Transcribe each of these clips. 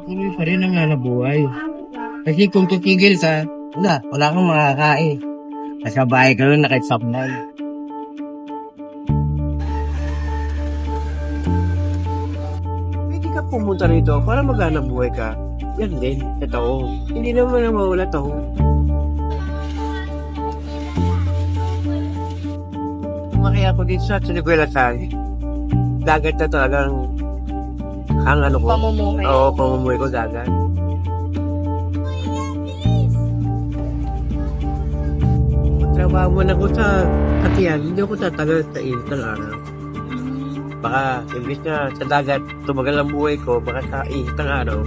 tuloy pa rin ang hanap buhay. Kasi kung titigil ka, wala kang makakain. Nasa bahay ka rin nakisabnay. Pwede ka pumunta rito para maghanap buhay ka. Yan din, sa tao. Hindi naman na mawala tao. Lumaki ako dito sa Siniguelatan. Dagat na talagang ang ano ko. Pamumuhay. Oo, pamumuhay ko dagat. Trabaho mo na ko sa katiyan, hindi ako tatagal sa init ng araw. Baka, imbis na sa dagat, tumagal ang buhay ko, baka sa init ng araw,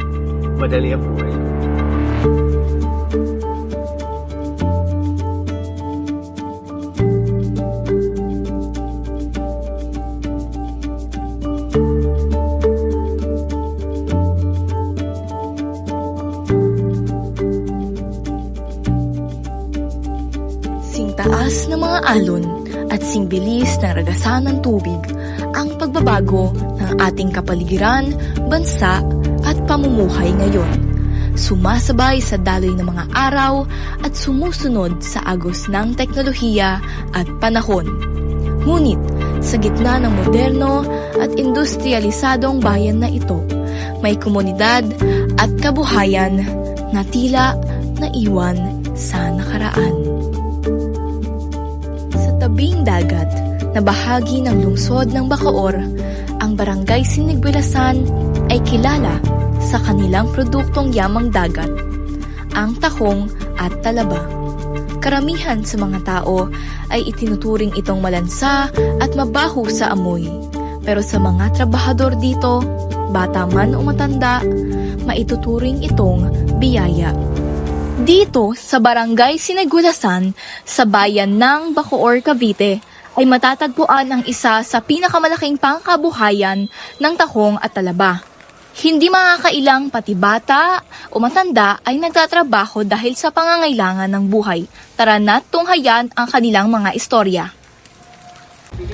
madali ang buhay. Taas ng mga alon at singbilis ng ragasan ng tubig ang pagbabago ng ating kapaligiran, bansa at pamumuhay ngayon. Sumasabay sa daloy ng mga araw at sumusunod sa agos ng teknolohiya at panahon. Ngunit sa gitna ng moderno at industrialisadong bayan na ito, may komunidad at kabuhayan na tila naiwan sa nakaraan. Tabing dagat na bahagi ng lungsod ng Bacoor, ang Barangay Sinigwilasan ay kilala sa kanilang produktong yamang dagat, ang tahong at talaba. Karamihan sa mga tao ay itinuturing itong malansa at mabaho sa amoy. Pero sa mga trabahador dito, bata man o matanda, maituturing itong biyaya. Dito sa Barangay Sinigwilasan sa bayan ng Bacoor, Cavite ay matatagpuan ang isa sa pinakamalaking pangkabuhayan ng tahong at talaba. Hindi makakailang pati bata o matanda ay nagtatrabaho dahil sa pangangailangan ng buhay. Tara na't tunghayan ang kanilang mga istorya.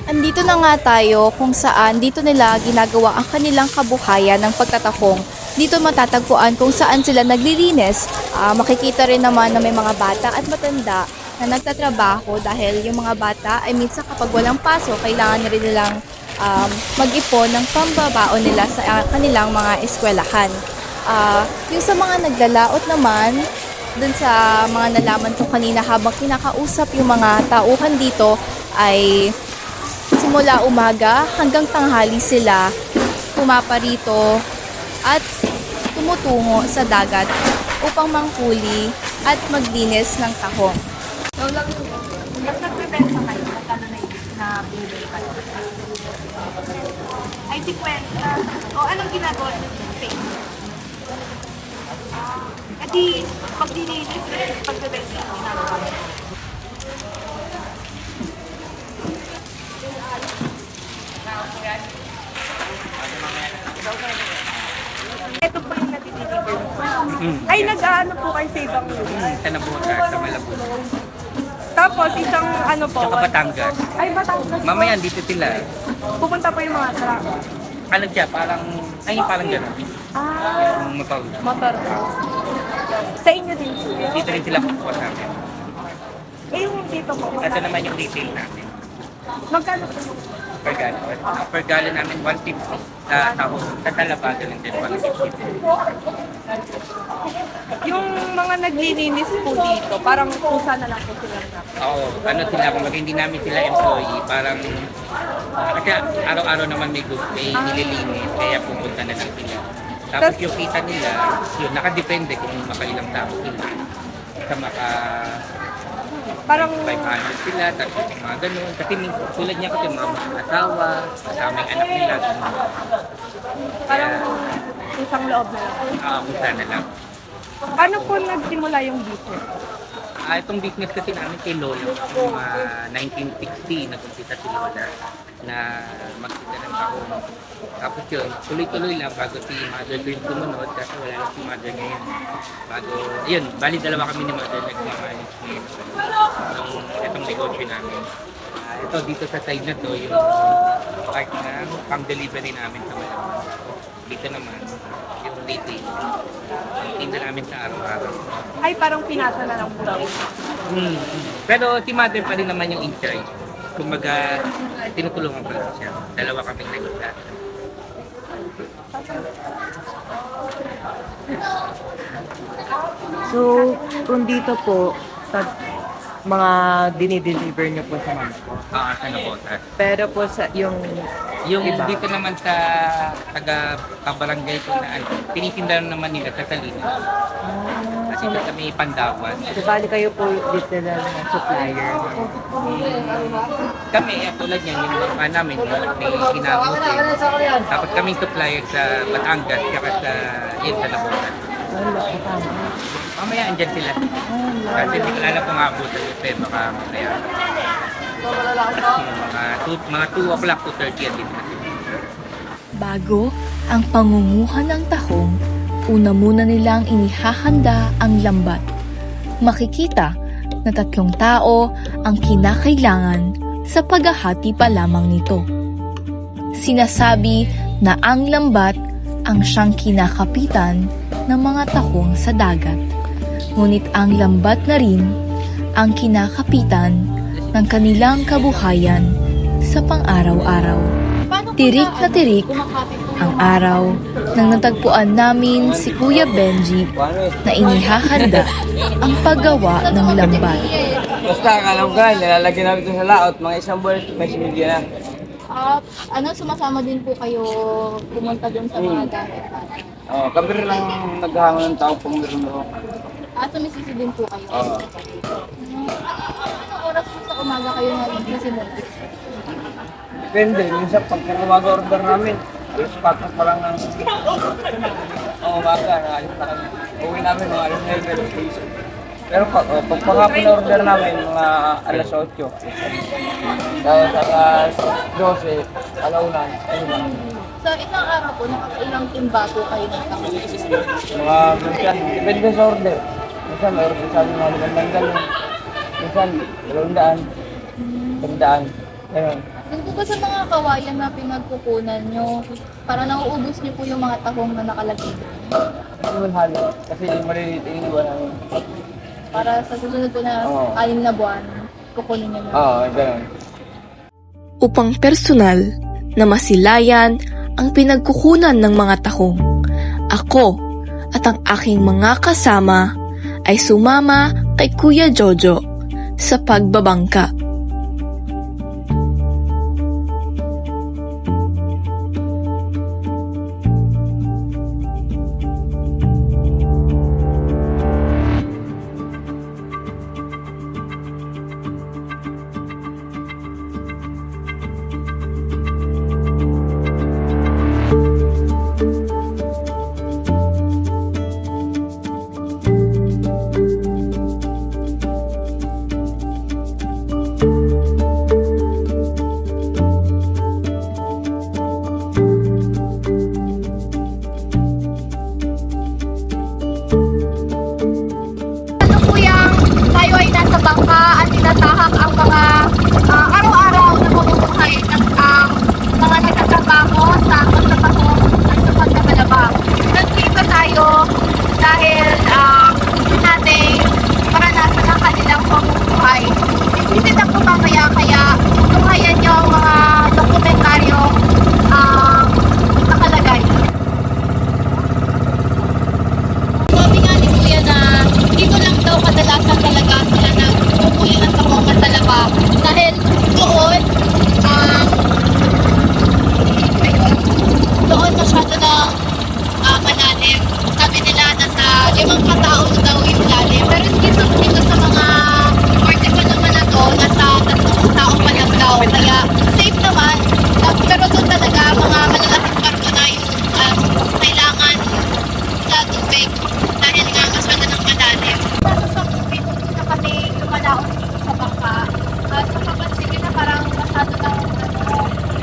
Andito na nga tayo kung saan dito nila ginagawa ang kanilang kabuhayan ng pagtatahong. Dito matatagpuan kung saan sila naglilinis. Makikita rin naman na may mga bata at matanda na nagtatrabaho dahil yung mga bata ay minsan kapag walang pasok, kailangan na rin nilang mag-ipon ng pambabaon nila sa kanilang mga eskwelahan. Yung sa mga naglalaot naman, dun sa mga nalaman ko kanina habang kinakausap yung mga tauhan dito ay simula umaga hanggang tanghali sila pumaparito at tumutungo sa dagat upang manghuli at maglinis ng tahong. So, nag-preventa kayo, magkano na bumili kayo? Ay, 50. O, anong ginagawa nyo? Fake. E di, pag dinilis, pagbebenta yung ginagawa nyo. Ito po yung natitiligan. Ay, nag-ano po kayo sa ibang lugar? Sa Nabuta, sa Malabon. Tapos, isang ano po? Saka Batangas. Ay, Batangas po. Mamaya dito sila. Pupunta po yung mga truck. Ano siya, parang gano'n. Yung motor. Motor. Sa inyo din po. Dito rin sila kukuha sa amin. Eh, yung dito po. Ito naman yung retail namin. Magkano po? Per gallon. Per gallon namin 150. Tapos sa talaba, ganun din 150. Yung mga naglilinis po dito, parang kusa na lang po sila na. Oo, ano sila, kung hindi namin sila employee, parang kasi araw-araw naman may nililinis, kaya pupunta na lang sila. Tapos yung kita nila, yun, nakadepende kung makailang tao sila. Sa Parang 500 sila, tapos mga ganun. Kasi tulad niya kasi mga asawa, kasama yung anak nila. parang kusang loob na lang. Kung sana lang. Paano po nagsimula yung business? Itong business kasi namin kay Lola, yung 1960, nag-umpisa si Lola na magtinda ng kahon. Tapos yun, tuloy-tuloy lang bago si Mother ko yung sumunod kasi wala lang si Mother ngayon. Bago, yun, bali dalawa kami ni Mother nag-manage ng itong negosyo namin. Ito dito sa side na to, yung part ng pang-delivery namin sa Malaban. Dito naman, yung retail. maintain na namin sa araw-araw. Ay, parang pinasa na lang po daw. Pero si mother pa rin naman yung in charge. Kumbaga, tinutulungan ko lang siya. Dalawa kaming negosyo. So, kung dito po, sa mga dinideliver niyo po sa mga po. Sa Nabotas. Pero po sa yung Yung iba. dito naman sa taga-kabarangay ko na tinitinda naman nila sa Salinas. Kasi ito kami Pandawan. So, bali kayo po dito na ng supplier. Kami, tulad yan, yung mga namin, may kinabuti. Tapos kami supplier sa Batangas, saka sa Nabotas. Wala, tama. Mamaya andyan sila. Kasi hindi ko alam kung abutan yun, pero baka mamaya. Mga 2 o'clock to 30 at din. Bago ang pangunguha ng tahong, una muna nilang inihahanda ang lambat. Makikita na 3 tao ang kinakailangan sa paghahati pa lamang nito. Sinasabi na ang lambat ang siyang kinakapitan ng mga tahong sa dagat. Ngunit ang lambat na rin ang kinakapitan ng kanilang kabuhayan sa pang-araw-araw. Tirik na tirik ang araw nang natagpuan namin si Kuya Benji na inihahanda ang paggawa ng lambat. Basta kalanggan, nilalagyan namin ito sa laot, mga isang buwan, may similya na. Sumasama din po kayo pumunta dun sa mga gamit? Kami rin lang naghahangon ng tao pong meron doon. Sumisisi din po kayo? Oo. Anong oras po sa umaga kayo nasimulis? Depende, minsan pag nag-order namin, alas 4 pa lang ng umaga, naalis na kami. Uwi namin mga alas 9. Pero pag pangapon na order namin, mga alas 8. Tapos alas 12, alaunan, ayun lang. So, isang araw po, nakakailang timba po kayo ng tahong? Mga minsan, depende sa order. Minsan, may order sa amin mga 500 galon. Minsan, 200, 100, ayun. Yung po ba sa mga kawayan na pinagkukunan nyo, para nauubos nyo po yung mga tahong na nakalagay doon? Hindi halo, kasi yung maliliit iniwan namin. Para sa susunod po na Oo. 6 na buwan, kukunin nyo na. Oo, ganun. Upang personal na masilayan ang pinagkukunan ng mga tahong, ako at ang aking mga kasama ay sumama kay Kuya Jojo sa pagbabangka. Ano po yung tayo ay nasa bangka at tinatahak ang mga araw-araw na mamumuhay ng mga nagtatrabaho sa pagtatahong at sa pagkakalabang. Nandito tayo dahil gusto natin maranasan ang kanilang pamumuhay. Isisit ako mamaya kaya tunghayan niyo ang mga dokumentaryo nakalagay. Sabi nga ni Kuya na dito lang daw kadalasan talaga sila nagpupuyo ng tahong at talaba dahil doon doon masyado ng malalim. Sabi nila nasa 5 katao na daw yung lalim. Pero dito sa mga vertical naman na to, nasa 3 tao pa lang daw. Kaya safe naman. Pero doon talaga mga malalaking barko na yung kailangan sa tubig dahil nga masyado ng malalim. Nasa sa tubig na kami lumalaon dito sa bangka. At mapapansin nyo na parang masyado ng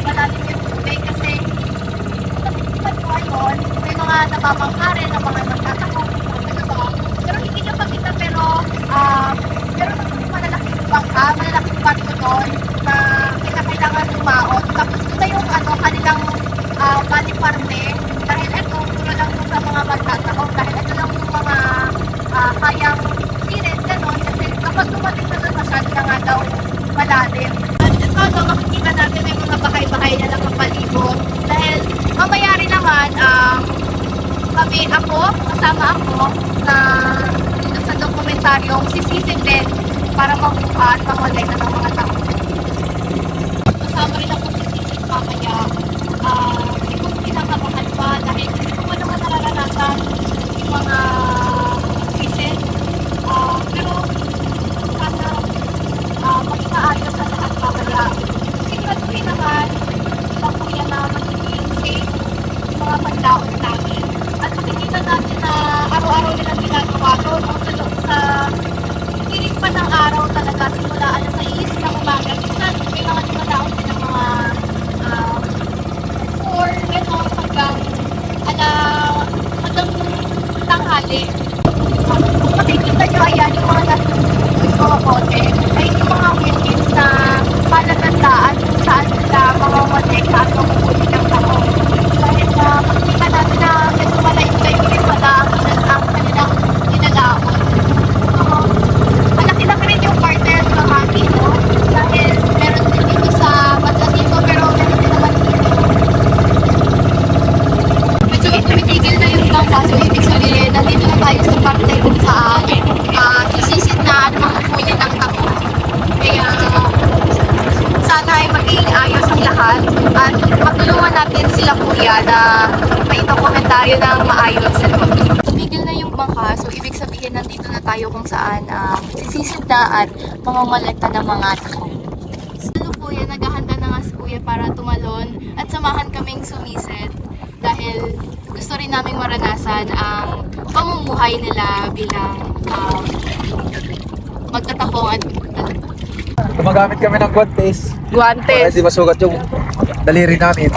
malalim yung tubig kasi tapos po ayun, may mga nababangka rin ng mga nagtatahong pero hindi nyo makita pero meron ng malalaking bangka, malalaking barko doon na kailangan lumaon. Tapos ito yung kanilang body parte dahil ito puro lang sa mga magtatahong dahil ito lang yung mga kasama ako na dito sa dokumentaryong sisisid din para mabuka at mangolekta ng mga tao. Kasama rin ako sisisid mamaya. Hindi ko pinakabahan pa dahil hindi ko pa naman nararanasan yung mga sisid. Pero sana maging maayos sa lahat mamaya. Siguraduhin naman ilang kuya na magiging safe yung mga pandaon namin. At makikita natin na araw-araw nilang ginagawa to, no? Sa tinig pa ng araw talaga, simula alas 6 ng umaga. Minsan, may mga dumadaon din ng mga 4, gano'n, hanggang tanghali. Kung makikita nyo, ayan, yung mga mga bote, ay yung mga wheelings na palatandaan kung saan sila mga matek at makukulit ng tao. Dahil makikita natin na medyo maliit kayo rin pala ang kanilang inalaon. Malaki-laki rin yung partner sa hati, no? Dahil meron din dito sa banda dito, pero meron din naman dito. Medyo tumitigil na yung bangka, so ibig sabihin, nandito na tayo sa parte kung saan sisisid na at makakuli ng tako. Kaya sana ay maging ayos ang lahat at matulungan natin sila kuya na may dokumentaryo ng maayos sa loob. Tumigil na yung bangka, so ibig sabihin nandito na tayo kung saan sisisid na at mangongolekta ng mga tako. So kuya, naghahanda na nga si kuya para tumalon at samahan kaming sumisid dahil gusto rin naming maranasan ang pamumuhay nila bilang magtatakong at Gumagamit kami ng guantes. Guantes. Kasi masugat yung daliri namin.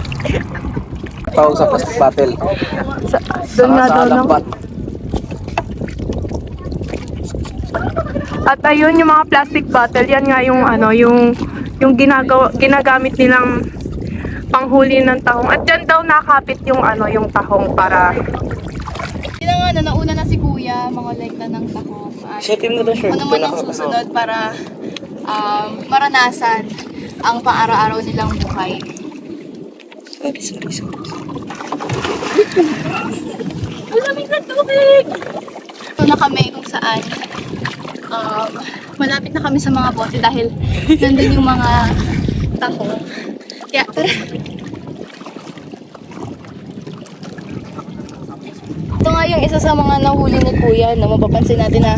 Tawag sa plastic bottle. Doon nga daw, no? lambat. At ayun, yung mga plastic bottle, yan nga yung yung ginagamit nilang panghuli ng tahong. At dyan daw nakapit yung yung tahong para Hindi na nga, nauna na si kuya, mangolekta ng tako. Setin mo na shirt. Ano naman ang susunod para maranasan ang pang-araw-araw nilang buhay. Sorry. Ang lamig na tubig! Ito na kami kung saan malapit na kami sa mga bote dahil nandun yung mga tako. Kaya tara! Ito nga yung isa sa mga nahuli ni kuya, no? Mapapansin natin na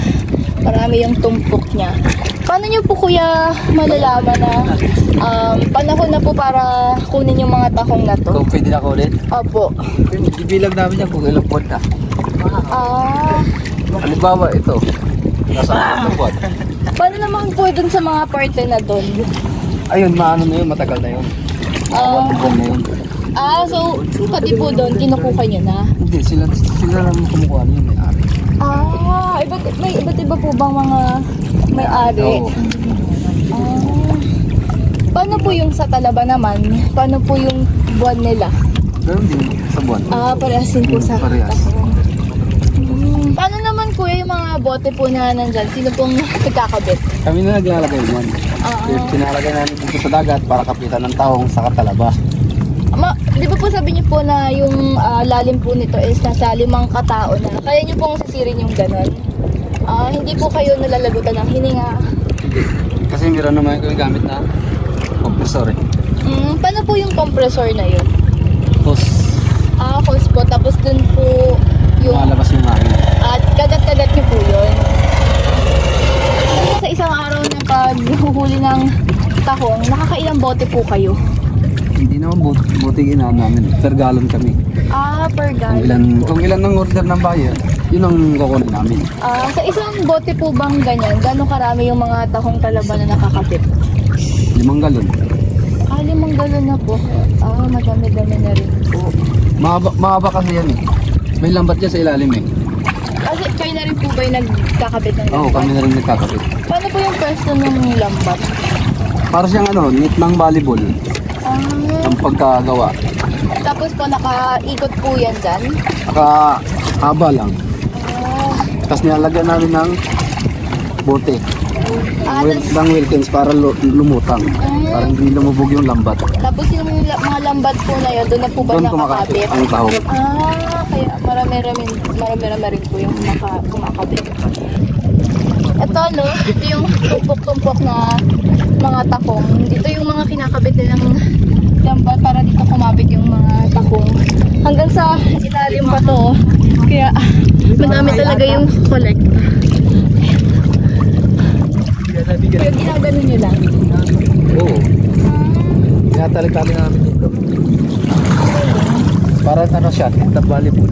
marami yung tumpok niya. Paano niyo po kuya malalaman na panahon na po para kunin yung mga tahong na to? Kung pwede na kunin. Opo. Ibilang namin yan kung ilang buwan na. Halimbawa ito. Nasa ilang buwan. Paano naman po dun sa mga parte na dun? Ayun, maano na yun, matagal na yun. Buwan na yun. So pati po dun, kinukuha niyo na? Hindi, sila lang kumukuha niyo, may-ari. May iba't iba po bang mga may-ari? Oo. Paano po yung sa Talaba naman? Paano po yung buwan nila? Ganun din sa buwan. Parehas din po sa Parehas. Paano naman kuya yung mga bote po na nandyan? Sino pong nagkakabit? Kami na naglalagay yan. Pinalagay namin dito sa dagat para kapitan ng tahong sa Katalaba. Di ba po sabi niyo po na yung lalim po nito is nasa 5 katao na. Kaya niyo pong sisirin yung ganon. Hindi po kayo nalalagutan ng hininga. Hindi. Kasi meron naman kami gamit na compressor eh. Paano po yung compressor na yun? Tapos, Hose po. Tapos dun po yung... malabas yung hangin. At kagat-kagat niyo po yun. Sa isang araw ng paghuhuli ng tahong, nakakailang bote po kayo? Hindi naman buti ginaan namin. Per gallon kami. Per gallon. Kung ilan ng order ng buyer, yun ang kukunin namin. Sa isang bote po bang ganyan, gano'ng karami yung mga tahong Talaba na nakakapit? 5 gallon. 5 galon na po. Madami-dami na rin po. Mahaba kasi yan eh. May lambat dyan sa ilalim eh. Kasi kayo na rin po ba yung nagkakabit ng Oo, lambat? kami na rin nagkakapit. Paano po yung pwesto ng lambat? Para siyang net ng volleyball. Ang pagkagawa. Tapos po nakaikot po yan dyan? Haba lang. Tapos nilalagyan namin ng bote. Ng Wilkins para lumutang. Para hindi lumubog yung lambat. Tapos yung mga lambat po na yun, doon na po ba Doon nakakabit? kumakapit ang tahong. Kaya marami marami rin po yung kumakabit. Ito, no? Ito yung tumpok-tumpok na mga takong. Dito yung mga kinakabit nilang lambat para dito kumabit yung mga takong. Hanggang sa ilalim pa to. Kaya madami talaga yung collect. Pero ginagano nyo lang. Oo. Tinatali-tali namin dito. Para ano siya, tap volleyball.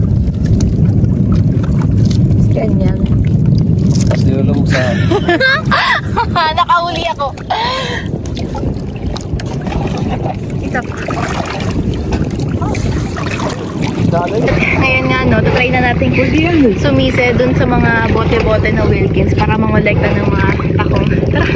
Ganyan. Tapos nilulubog sa... Nakahuli ako. Isa pa. Ngayon nga, no, try na natin sumise dun sa mga bote-bote na Wilkins para mangolekta ng mga takong. Tara!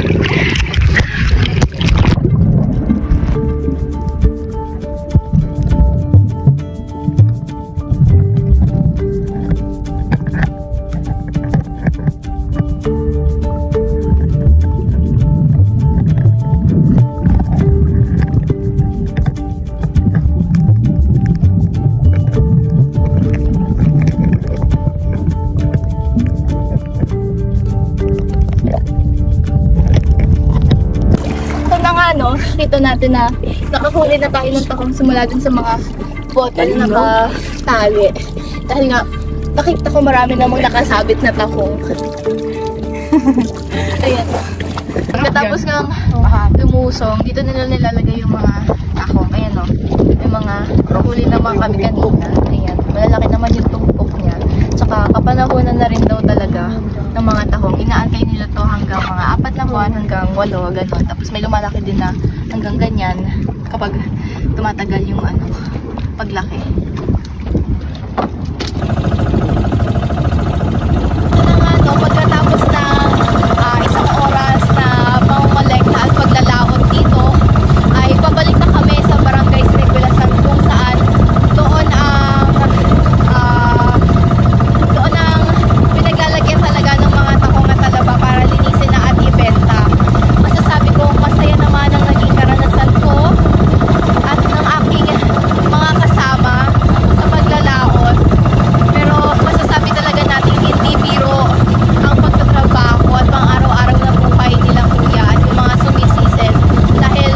Dito natin na nakahuli na tayo ng takong simula dun sa mga bote na nakatali. Dahil nga, nakita ko marami namang nakasabit na takong. Ayan. Pagkatapos nga lumusong, dito nila nilalagay yung mga takong. Ayan o. Yung mga huli naman kami kanina. Ayan. Malalaki naman yung tumpok niya. Tsaka kapanahonan na rin daw talaga ng mga tahong. Inaantay nila to hanggang mga 4 na buwan hanggang 8, gano'n. Tapos may lumalaki din na hanggang ganyan kapag tumatagal yung paglaki. Ito na nga, pagkatapos ng isang oras na pangongolekta at paglalaot dito, ay pabalik na kami sa Barangay Sinigwilasan kung saan doon ang pinaglalagyan talaga ng mga takong at talaba para linisin na at ibenta. Masasabi ko masaya naman ang naging karanasan ko at ng aking mga kasama sa paglalaot. Pero masasabi talaga natin hindi biro ang pagtatrabaho at pang-araw-araw na buhay nilang kuya at yung mga sumisisid dahil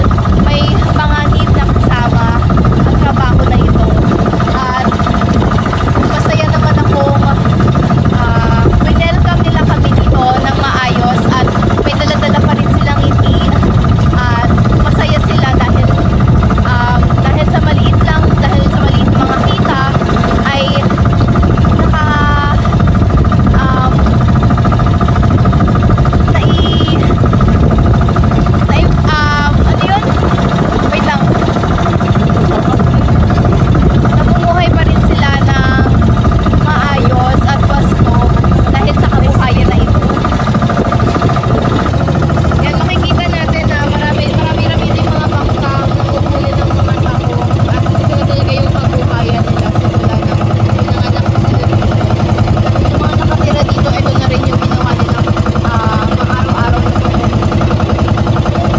may mga need na kasama ang trabaho na ito. At masaya naman akong welcome nila kami dito ng maayos at may dala-dala pa rin silang ngiti at masaya sila dahil sa maliit mga kita ay ano yun? Wait lang. Namumuhay pa rin sila ng maayos at wasto dahil sa kabuhayan na ito. Yan, makikita natin na marami din mga bangkang nakukulit ng mga tao at ito na talaga yung kabuhayan nila simula ng pinanganak na sila dito. Yung mga nakatira dito, ito na rin yung ginawa nilang pang-araw-araw na sila.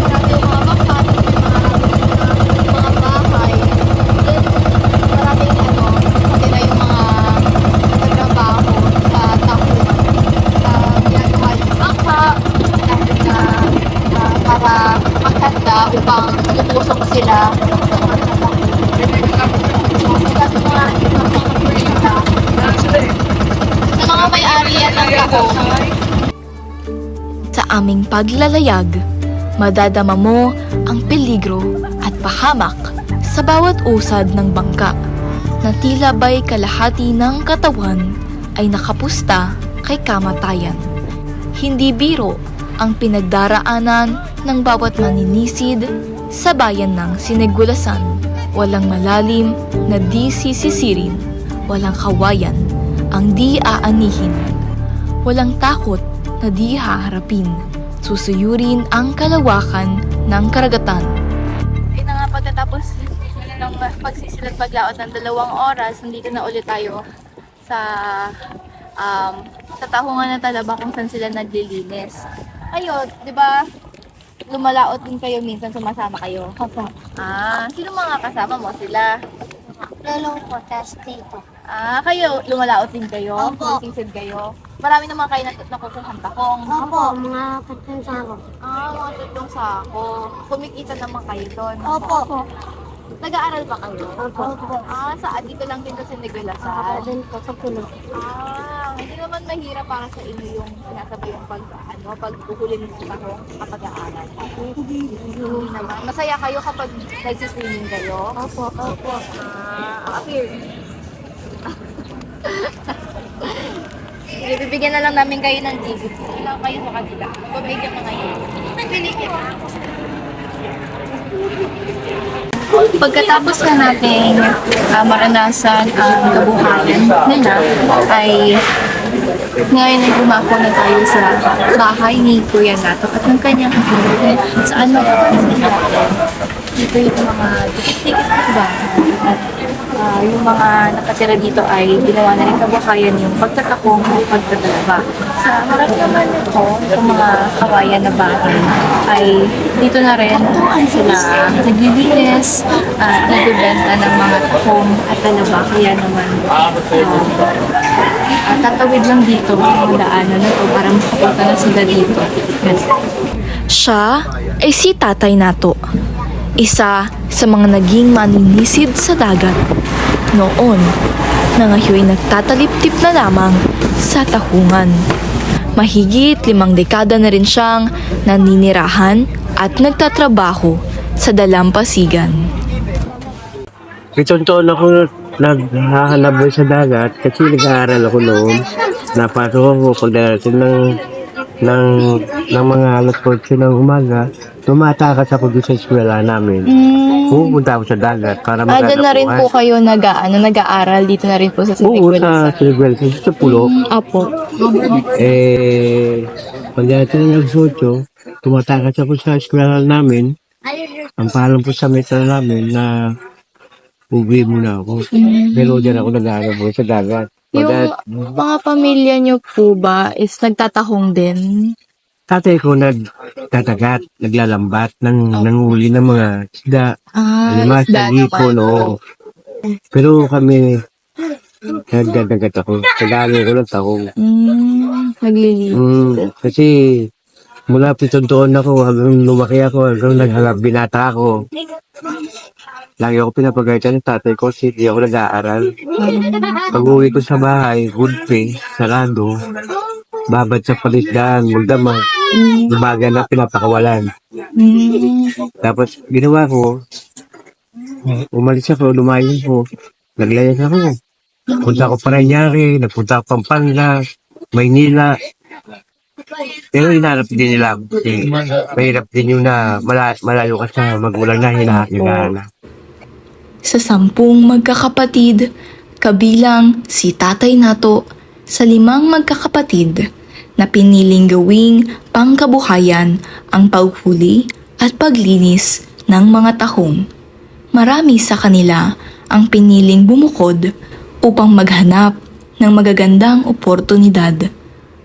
Marami yung mga bangka, mga bahay. Then, maraming nakatira yung mga nagtrabaho sa taho. Ginagawa yung bangka dahil para maghanda upang lumusok sila sa mga trabaho. Sa mga may-ari yan ng taho. Sa aming paglalayag, madadama mo ang peligro at pahamak sa bawat usad ng bangka na tila ba'y kalahati ng katawan ay nakapusta kay kamatayan. Hindi biro ang pinagdaraanan ng bawat maninisid sa bayan ng Sinigwilasan. Walang malalim na di sisisirin, walang kawayan ang di aanihin, walang takot na di haharapin, susuyurin ang kalawakan ng karagatan. Ito nga pagkatapos ng pagsisilat paglaot ng 2 oras, nandito na ulit tayo sa tahungan ng talaba kung saan sila naglilinis. Ayun, di ba? Lumalaot din kayo minsan, sumasama kayo. Opo. Sino mga kasama mo? Sila? Lolo ko, tas tito. Kayo, lumalaot din kayo? Opo. Nagsisid kayo? Marami naman kayo nakukuhang tahong. Opo, mga katang sako. Mga 3 sako. Kumikita naman kayo doon. Opo. Nag-aaral pa kayo? Opo. Saan? Dito lang din sa Negulasan? Doon po sa puno. Hindi naman mahirap para sa inyo yung sinasabay yung paghuhuli ng tahong kapag aaral. Hindi naman. Masaya kayo kapag nagsiswimming kayo? Opo. Appear. Bibigyan na lang namin kayo ng ticket. Ilang kayo sa kanila. Pumigyan mo ngayon. Pinigyan. Pagkatapos na natin maranasan ang kabuhayan nila, ay ngayon ay gumako na tayo sa bahay ni Kuya Nato at ng kanyang kapatid. Saan mapapansin natin? Dito yung mga dikit-dikit na bahay. At yung mga nakatira dito ay ginawa na rin kabuhayan yung pagtatahong o pagtatalaba. Sa harap naman nito, yung mga kawayan na bahay ay dito na rin sila naglilinis at nagbibenta ng mga tahong at talaba. Kaya naman tatawid lang dito ang daanan na to para makapunta na sila dito. Siya ay si Tatay Nato, isa sa mga naging maninisid sa dagat noon na ngayon nagtatalip-tip na lamang sa tahungan. Mahigit 5 dekada na rin siyang naninirahan at nagtatrabaho sa Dalampasigan. Itong taon ako naghahanap sa dagat kasi nag-aaral ako noon. Napasok ako pagdarating ng mga alas 8 ng umaga. Tumatakas ako doon sa eskwela namin. Pupunta ako sa dagat para Doon na rin po kayo nag-aaral dito na rin po sa Oo, sa Siliguel, sa pulo. Apo. Pagdating ng alas 8, tumatakas ako sa eskwela namin. Ang paalam po sa metra namin na uwi muna ako. Pero dyan ako nag-aaral po sa dagat. Yung mga pamilya niyo po ba is nagtatahong din? Tatay ko nagtatagat, naglalambat, nanguli ng mga isda, alimas, hipon, oo. Pero kami, nagdadagat ako. Tagalog ko ng tahong. Naglilinis. Kasi mula 7 taon ako, hanggang lumaki ako, hanggang binata ako. Lagi ako pinapagalitan ng tatay ko kasi di ako nag-aaral. Pag uwi ko sa bahay, good pay, sarado, babad sa palisdaan, magdamag, umaga na pinapakawalan. Tapos ginawa ko, umalis ako, lumayas ako, naglayas ako. Punta ako Parañaque, nagpunta ako Pampanga, Maynila. Pero hinarap din nila ako. Mahirap din yung na malayo ka sa magulang na hinahanap. Sa 10 magkakapatid, kabilang si Tatay Nato sa 5 magkakapatid na piniling gawing pangkabuhayan ang paghuli at paglinis ng mga tahong. Marami sa kanila ang piniling bumukod upang maghanap ng magagandang oportunidad.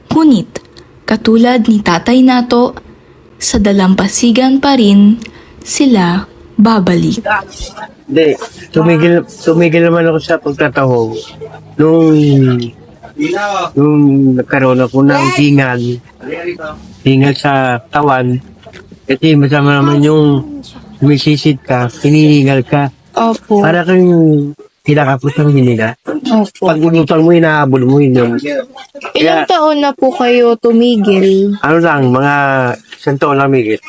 Ngunit, katulad ni Tatay Nato, sa Dalampasigan pa rin sila babalik. Hindi, tumigil naman ako sa pagtatahong nung nagkaroon ako ng hingal sa tawan. Kasi masama naman yung sumisid ka, hinihingal ka. Opo. Para kang kinakapos ng hiniga. Opo. Pag unutang mo, inaabol mo yun. Ilang taon na po kayo tumigil? Ano lang, mga 100 taon lang migit.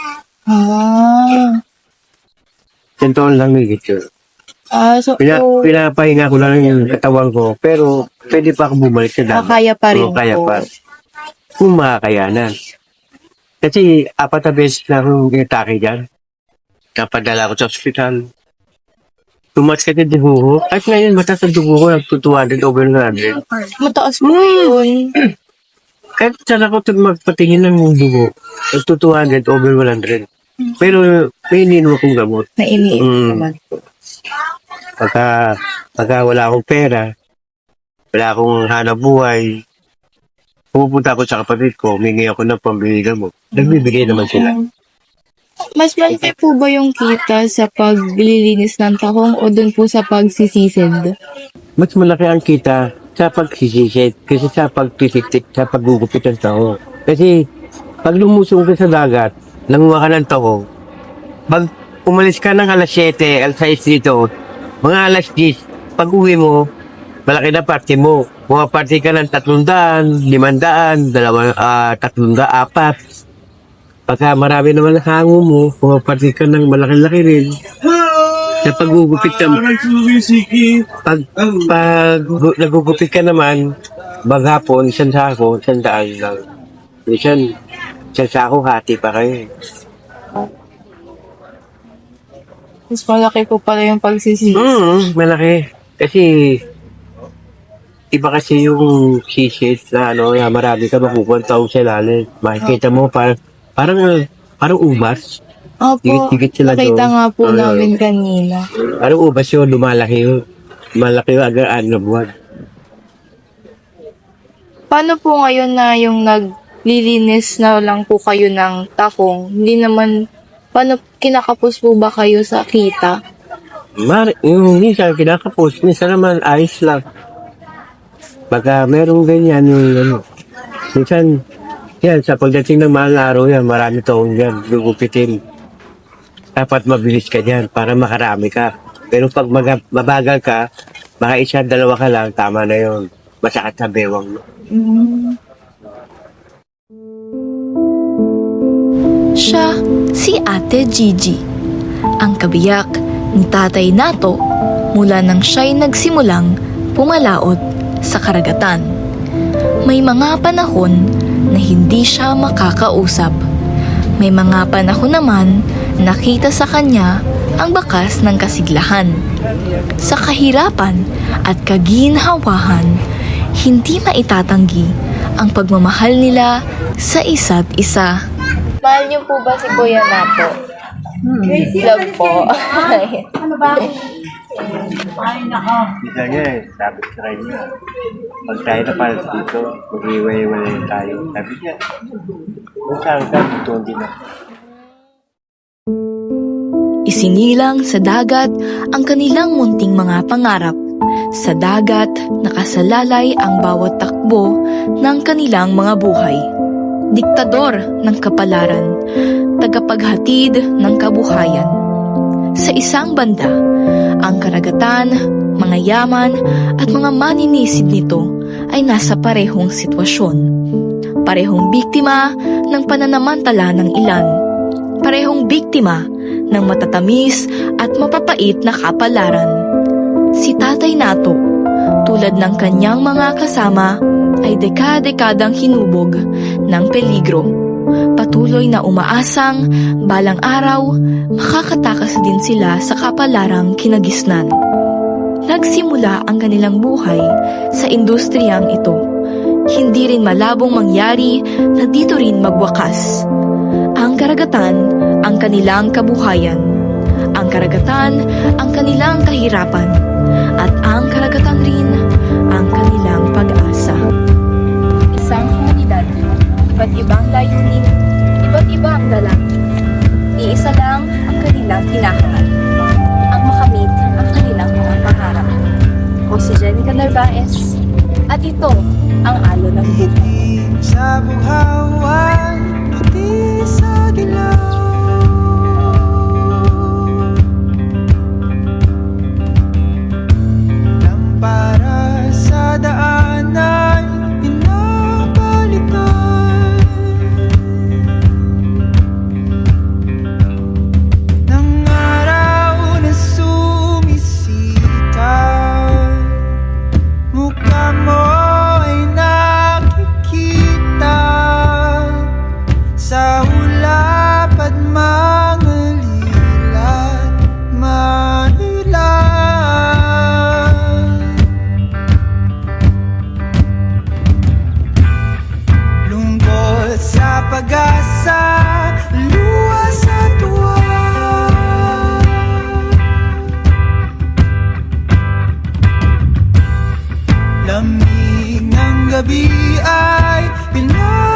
100 taon lang migit yun. So, Pinapahinga ko lang yung katawan ko, pero pwede pa ako bumalik sa dagat. kaya pa rin Oo, kaya po. pa. Kung makakayanan. Kasi 4 na beses na akong inatake dyan. Napadala ko sa ospital. Tumas ka din dugo. At ngayon, mataas ang dugo ko, nag-200 over 100. Mataas po yun. Kahit saan ako magpatingin ng dugo, nag-200 over 100. Pero may ininom akong gamot. Nainiit naman po. Pagka wala akong pera, wala akong hanap buhay, pupunta ako sa kapatid ko, humingi ako ng pambili gamot. Nagbibigay naman sila. Mas malaki po ba yung kita sa paglilinis ng tahong o dun po sa pagsisisid? Mas malaki ang kita sa pagsisisit kasi sa pagtitik sa paggugupit ng taho. Kasi pag lumusong ka sa dagat, nanguha ka ng taho, pag umalis ka ng alas 7, alas 6 dito, mga alas 10, pag uwi mo, malaki na parte mo. Mga parte ka ng 300, 500, 300, 400. Pagka marami naman ang hango mo, mga parte ka ng malaki-laki rin. Sa paggugupit ka, pag nagugupit ka naman, maghapon, isang sako, 100 lang. Minsan, isang sako, hati pa kayo. Mas malaki po pala yung pagsisisid. Malaki. Kasi, iba kasi yung sisit na na marami ka makukuha tao sa ilalim. Makikita mo parang ubas. Opo, Dikit-dikit sila nakita doon. nga po namin kanina. Parang ubas yun, lumalaki yun. Malaki yung agad na buwan. Paano po ngayon na yung naglilinis na lang po kayo ng tahong? Hindi naman, paano kinakapos po ba kayo sa kita? Yung minsan kinakapos, minsan naman ayos lang. Pagka merong ganyan yung minsan, yan, sa pagdating ng mahal na araw yan, marami taong yan, gugupitin. Dapat mabilis ka dyan para makarami ka. Pero pag mabagal ka, baka isa, dalawa ka lang, tama na yun. Masakit sa bewang mo. Siya si Ate Gigi, ang kabiyak ni Tatay Nato mula nang siya'y nagsimulang pumalaot sa karagatan. May mga panahon na hindi siya makakausap. May mga panahon naman nakita sa kanya ang bakas ng kasiglahan. Sa kahirapan at kaginhawahan, hindi maitatanggi ang pagmamahal nila sa isa't isa. Mahal niyo po ba si Kuya Nato? Love po. Kita niya sabi sa kanya, pag tayo na pala dito, mag-iwalay tayo. Sabi niya, kung saan ka, dito hindi na. Isinilang sa dagat ang kanilang munting mga pangarap. Sa dagat, nakasalalay ang bawat takbo ng kanilang mga buhay. Diktador ng kapalaran, tagapaghatid ng kabuhayan. Sa isang banda, ang karagatan, mga yaman at mga maninisid nito ay nasa parehong sitwasyon. Parehong biktima ng pananamantala ng ilan. Parehong biktima ng matatamis at mapapait na kapalaran. Si Tatay Nato, tulad ng kanyang mga kasama, ay dekadang hinubog ng peligro. Patuloy na umaasang balang araw, makakatakas din sila sa kapalarang kinagisnan. Nagsimula ang kanilang buhay sa industriyang ito. Hindi rin malabong mangyari na dito rin magwakas. Ang karagatan, ang kanilang kabuhayan. Ang karagatan, ang kanilang kahirapan. At ang karagatan rin, ang kanilang pag-asa. Isang komunidad, iba't ibang layunin, iba't ibang dalangin. Iisa lang ang kanilang hinahangad. Ang makamit ang kanilang mga pangarap. Ako si Jenica Narvaez, at ito ang Alon ng Buhay. Sa buhawan, puti sa dilaw. Lampara sa daan ay pinapalitan ng araw na sumisikat. Mukha mo ay nakikita sa ulap at mga lilat Manila. Lungkot sa pag-asa, luha sa tuwa. Lamig ng gabi ay pinag